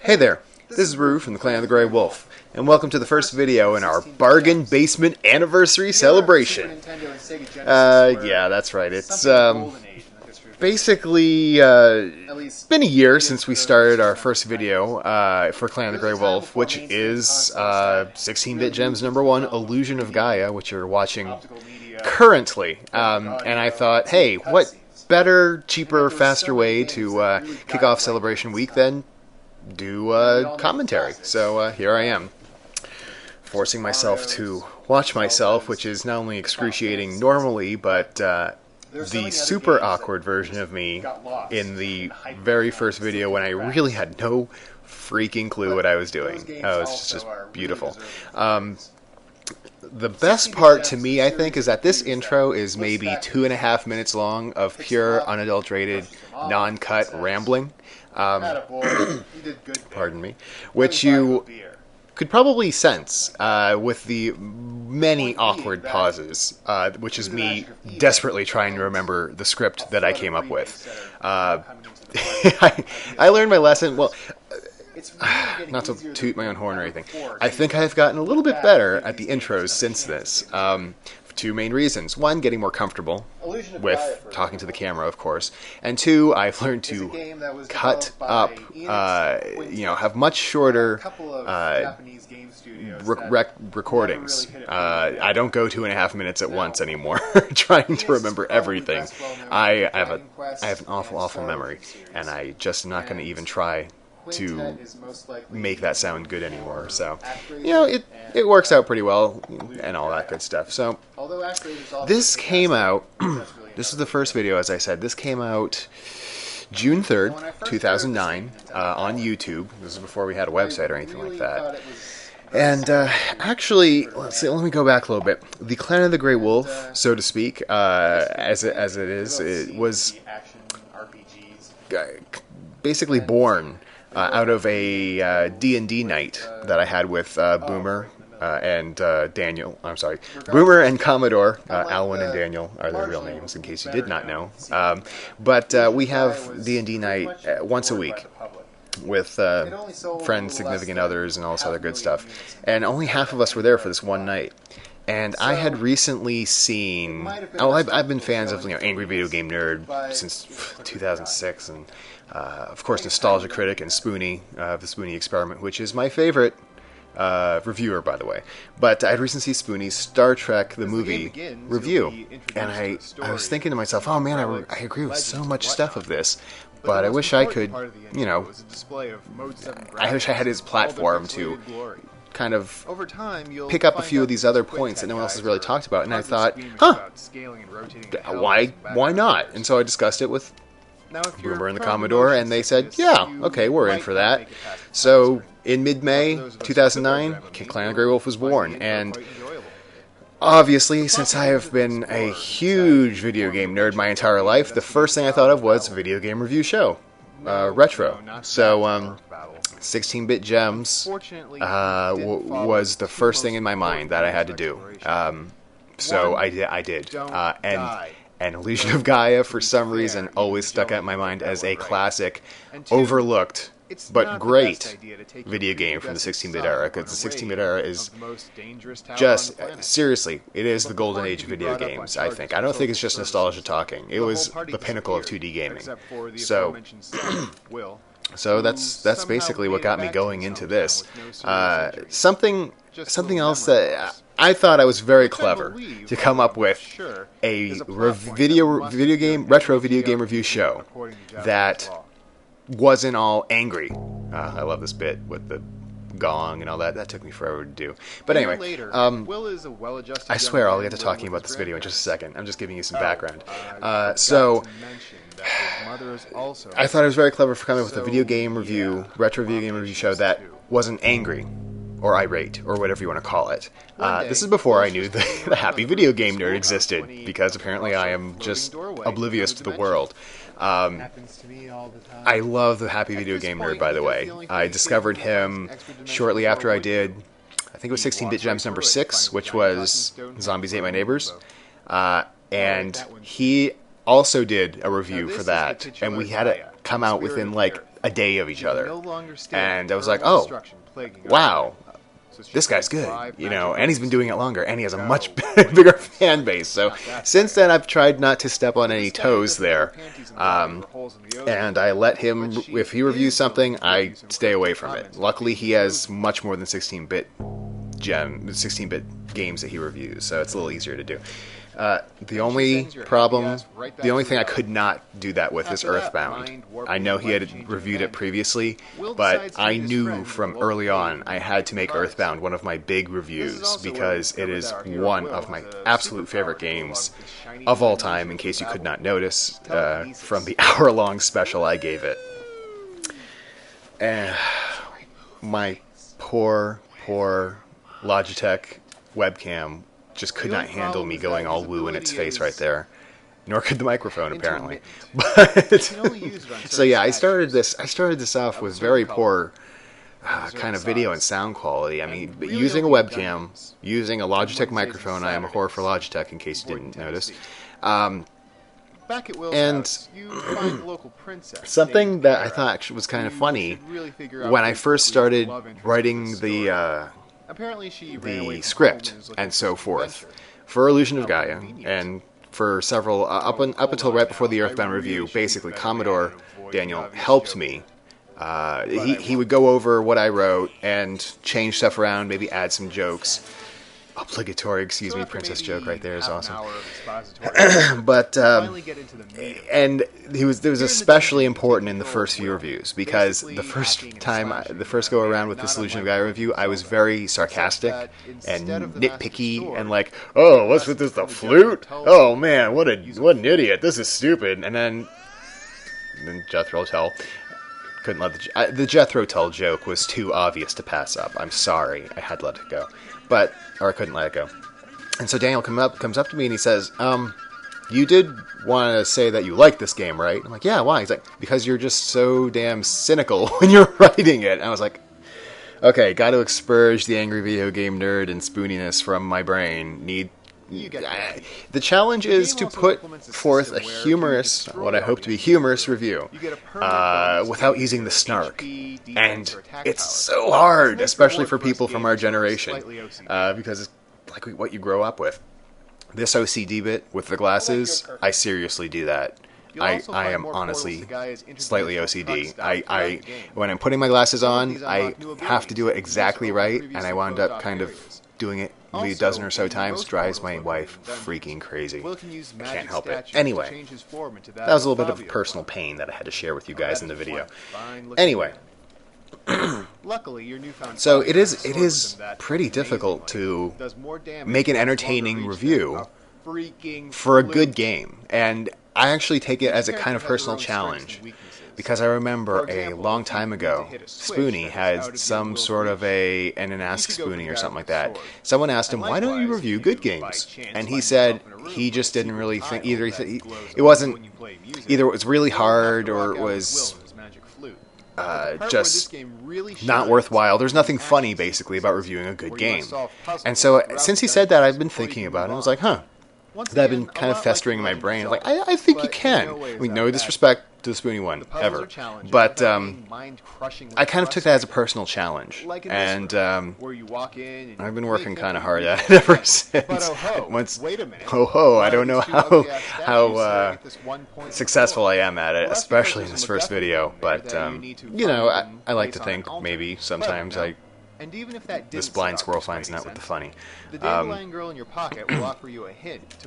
Hey there, this is Rue from the Clan of the Grey Wolf, and welcome to the first video in our Bargain Basement Anniversary Celebration. Yeah, that's right. It's basically been a year since we started our first video for Clan of the Grey Wolf, which is 16-Bit Gems #1, Illusion of Gaia, which you're watching currently. And I thought, hey, what better, cheaper, faster way to kick off Celebration Week than do commentary. So here I am, forcing myself to watch myself, which is not only excruciating normally, but the super awkward version of me in the very first video when I really had no freaking clue what I was doing. Oh, it's just beautiful. The best part to me, I think, is that this intro is maybe 2.5 minutes long of pure, unadulterated, non-cut rambling. Pardon me. Which you could probably sense with the many awkward pauses, which is me desperately trying to remember the script that I came up with. I learned my lesson. Well, not to toot my own horn or anything. I think I've gotten a little bit better at the intros since this. For two main reasons. One, getting more comfortable with talking to the camera, of course. And two, I've learned to cut up, have much shorter recordings. I don't go 2.5 minutes at once anymore, trying to remember everything. I have an awful memory, and I just not going to even try to make that sound good anymore. So, it works out pretty well and all that good stuff. So, this came out, this is the first video, as I said, this came out June 3rd, 2009, on YouTube. This is before we had a website or anything like that. And actually, let me go back a little bit. The Clan of the Grey Wolf, so to speak, as it is, it was basically born out of a D&D night that I had with Boomer and Daniel. I'm sorry, Boomer and Commodore. Alwyn and Daniel are their real names, in case you did not know. But we have D&D night once a week with friends, significant others, and all this other good stuff. And only half of us were there for this one night. And I had recently seen... I've been fans of Angry Video Game Nerd since 2006, and of course Nostalgia Critic and Spoony, the Spoony Experiment, which is my favorite reviewer, by the way. But I'd recently seen Spoony's Star Trek the movie review, and I was thinking to myself, oh man, I agree with so much stuff of this, but I wish I could, I wish I had his platform to kind of pick up a few of these other points that no one else has really talked about. And I thought, why not? And so I discussed it with Boomer and the Commodore, and they said, yeah, okay, we're in for that. So in mid-May 2009, Clan of the Grey Wolf was born. And obviously, since I have been a huge video game nerd my entire life, the first thing I thought of was video game review show, retro. So 16-Bit Gems was the first thing in my mind that I had to do. So I did. And Illusion of Gaia, for some reason, always stuck out in my mind as a classic, overlooked, but great video game from the 16-bit era, because the 16-bit era is just, seriously, it is the golden age of video games, I think. I don't think it's just nostalgia talking. It was the pinnacle of 2D gaming. So that's basically what got me going into this. Something else that I thought I was very clever to come up with a retro video game review show that wasn't all angry. I love this bit with the gong and all that. That took me forever to do. But anyway, I swear I'll get to talking about this video in just a second. I'm just giving you some background. So I thought I was very clever for coming up with a retro video game review show that wasn't angry or irate, or whatever you want to call it. This is before I knew the Happy Video Game Nerd existed, because apparently I am just oblivious to the world. I love the Happy Video Game Nerd, by the way. I discovered him shortly after I did, I think it was 16-Bit Gems #6, which was Zombies Ate My Neighbors. And he also did a review for that, and we had it come out within like a day of each other. And I was like, oh, wow, this guy's good, you know, and he's been doing it longer, and he has a much bigger fan base. So since then, I've tried not to step on any toes there, and I let him, if he reviews something, I stay away from it. Luckily, he has much more than 16-bit games that he reviews, so it's a little easier to do. The only thing I could not do that with is Earthbound. I know he had reviewed it previously, but I knew from early on I had to make Earthbound one of my big reviews because it is one of my absolute favorite games of all time, in case you could not notice from the hour-long special I gave it. And my poor Logitech webcam just could not handle me going all woo in its face right there. Nor could the microphone, apparently. But so yeah, I started this off with very poor kind of video and sound quality. I mean, using a webcam, using a Logitech microphone. I am a whore for Logitech, in case you didn't notice. And something that I thought was kind of funny when I first started writing the script and so forth for Illusion of Gaia, and for several up until right before the Earthbound review, basically Commodore Daniel helped me. He would go over what I wrote and change stuff around, maybe add some jokes. Obligatory, princess joke right there is awesome. But and it was especially important in the first few reviews, because the first go around with this Illusion of Gaia review, I was very sarcastic and nitpicky and like, oh, what's with this, the flute? Oh man, what an idiot! This is stupid. And then Jethro Tull. Couldn't let the Jethro Tull joke was too obvious to pass up. I'm sorry, I had to let it go. Or I couldn't let it go. And so Daniel comes up to me and he says, you did want to say that you like this game, right? I'm like, yeah, why? He's like, because you're just so damn cynical when you're writing it. And I was like, okay, got to expurge the angry video game nerd and spooniness from my brain. The challenge is to put forth a humorous, what I hope to be humorous review, without using the snark. And it's so hard, especially for people from our generation, because it's like what you grow up with. This OCD bit with the glasses, I seriously do that. I am honestly slightly OCD. When I'm putting my glasses on, I have to do it exactly right, and I wound up kind of doing it maybe a dozen or so times. Drives my wife freaking crazy. I can't help it. Anyway, that was a little bit of personal pain that I had to share with you guys in the video. Anyway, so it is pretty difficult to make an entertaining review for a good game, and I actually take it as a kind of personal challenge. Because I remember a long time ago, Spoonie had some sort of an Ask Spoonie or something like that. Someone asked him, why don't you review good games? And he said he just didn't really think, either it was really hard, or it was just not worthwhile. There's nothing funny, basically, about reviewing a good game. And so since he said that, I've been thinking about it. I was like, huh. That I've been kind of festering in my brain. I'm like, I think you can. I mean, no disrespect to the Spoonie one, ever. But I kind of took that as a personal challenge. And I've been working kind of hard at it ever since. I don't know how successful I am at it, especially in this first video. But, I like to think maybe sometimes this blind squirrel finds out with the funny. The dandelion girl in your pocket will offer you a hint.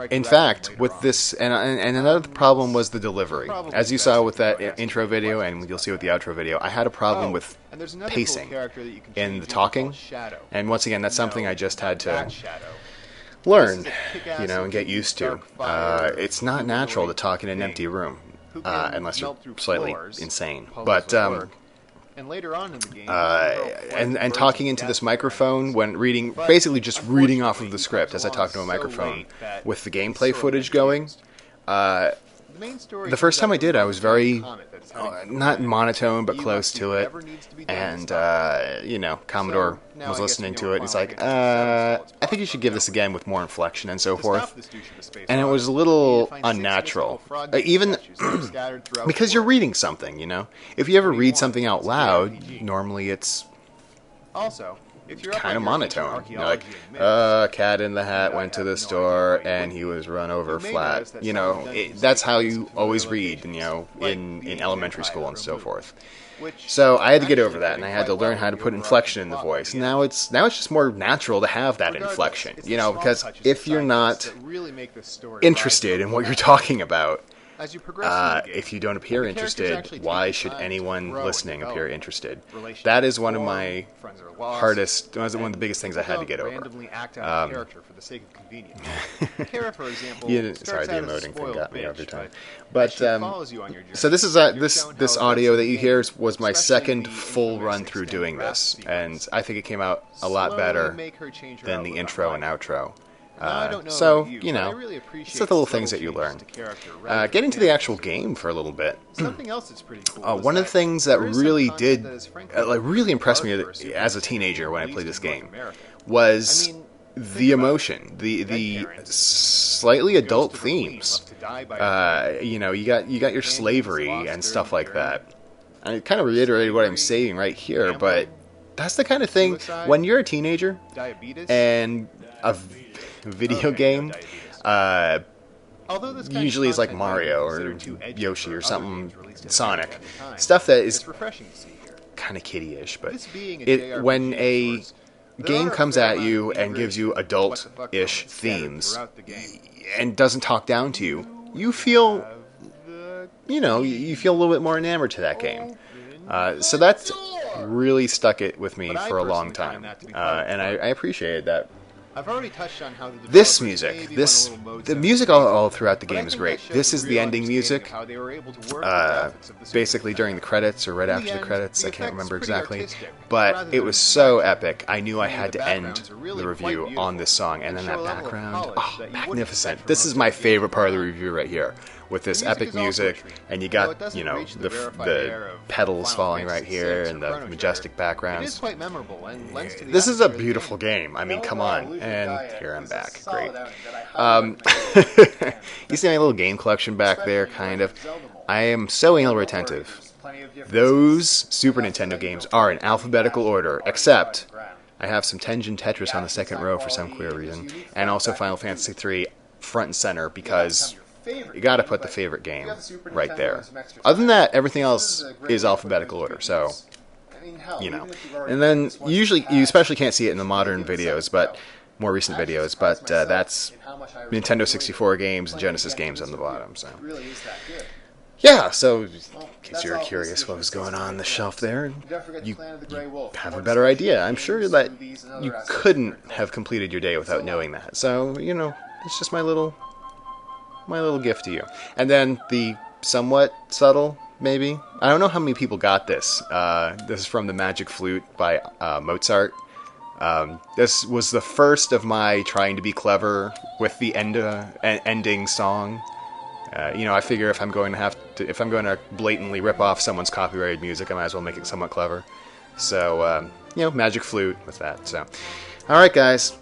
In fact, with this, and another problem was the delivery. As you saw with that intro video, and you'll see with the outro video, I had a problem with pacing in the talking. And once again, that's something I just had to learn, and get used to. It's not natural to talk in an empty room, unless you're slightly insane. But and later on in the game, and talking into this microphone when reading, basically just reading off of the script as I talk to a microphone with the gameplay footage going. The first time I did, I was very not monotone, but close to it. And, Commodore was listening to it. He's like, I think you should give this again with more inflection and so forth. And it was a little unnatural. Even because you're reading something, If you ever read something out loud, normally it's kind of monotone. Like, a cat in the hat went to the store and he was run over flat. That's how you always read, in elementary school and so forth. So I had to get over that, and I had to learn how to put inflection in the voice. Now it's just more natural to have that inflection, because if you're not interested in what you're talking about, if you don't appear interested, why should anyone listening appear interested? That is one of my hardest, one of the biggest things I had to get over. Sorry, the emoting thing got me every time. But so this is this audio that you hear was my second full run through doing this, and I think it came out a lot better than the intro and outro. It's the little things that you learn. Getting to the actual game for a little bit. One of the things that really really impressed me as a teenager when I played this game was the emotion, the slightly adult themes. You got your slavery and stuff like that. I kind of reiterated what I'm saying right here, but that's the kind of thing when you're a teenager and a video game usually is like Mario or Yoshi or something, Sonic, stuff that is kind of kiddie-ish, but when a game comes at you and gives you adult-ish themes and doesn't talk down to you, you feel you feel a little bit more enamored to that game. So that's really stuck it with me for a long time, and I appreciated that. I've already touched on how this music, the music all throughout the game is great. This is the ending music, basically during the credits or right after the credits, I can't remember exactly, but it was so epic. I knew I had to end the review on this song, and then that background, magnificent. This is my favorite part of the review right here, with this epic music, and you got, the petals falling right here, and the majestic backgrounds. This is a beautiful game. I mean, come on. And here I'm back. Great. You see my little game collection back there, kind of. I am so anal retentive. Those Super Nintendo games are in alphabetical order, except I have some Tengen Tetris on the second row for some clear reason, and also Final Fantasy III front and center, because you gotta put the favorite game right there. Other than that, everything else is alphabetical order, so, And then, you especially can't see it in the modern videos, but more recent videos, but that's Nintendo 64 games and Genesis games on the bottom. So, yeah. So, in case you're curious what was going on the shelf there, you have a better idea. I'm sure that you couldn't have completed your day without knowing that. So, it's just my little gift to you. And then the somewhat subtle, maybe, I don't know how many people got this. This is from the Magic Flute by Mozart. This was the first of my trying to be clever with the ending song. I figure if I'm going to blatantly rip off someone's copyrighted music, I might as well make it somewhat clever. So, Magic Flute with that. So, all right, guys,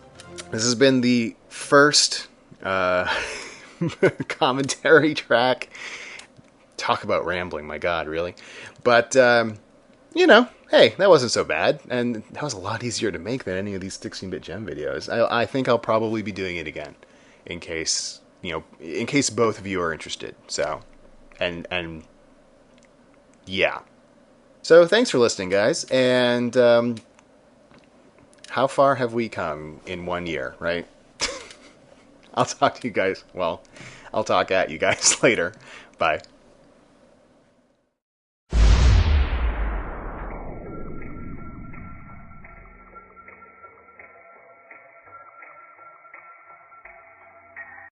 this has been the first commentary track. Talk about rambling, my God, really. But hey, that wasn't so bad, and that was a lot easier to make than any of these 16-bit gem videos. I think I'll probably be doing it again, in case both of you are interested. So, and yeah. So thanks for listening, guys, and how far have we come in 1 year, right? I'll talk to you guys, I'll talk at you guys later. Bye.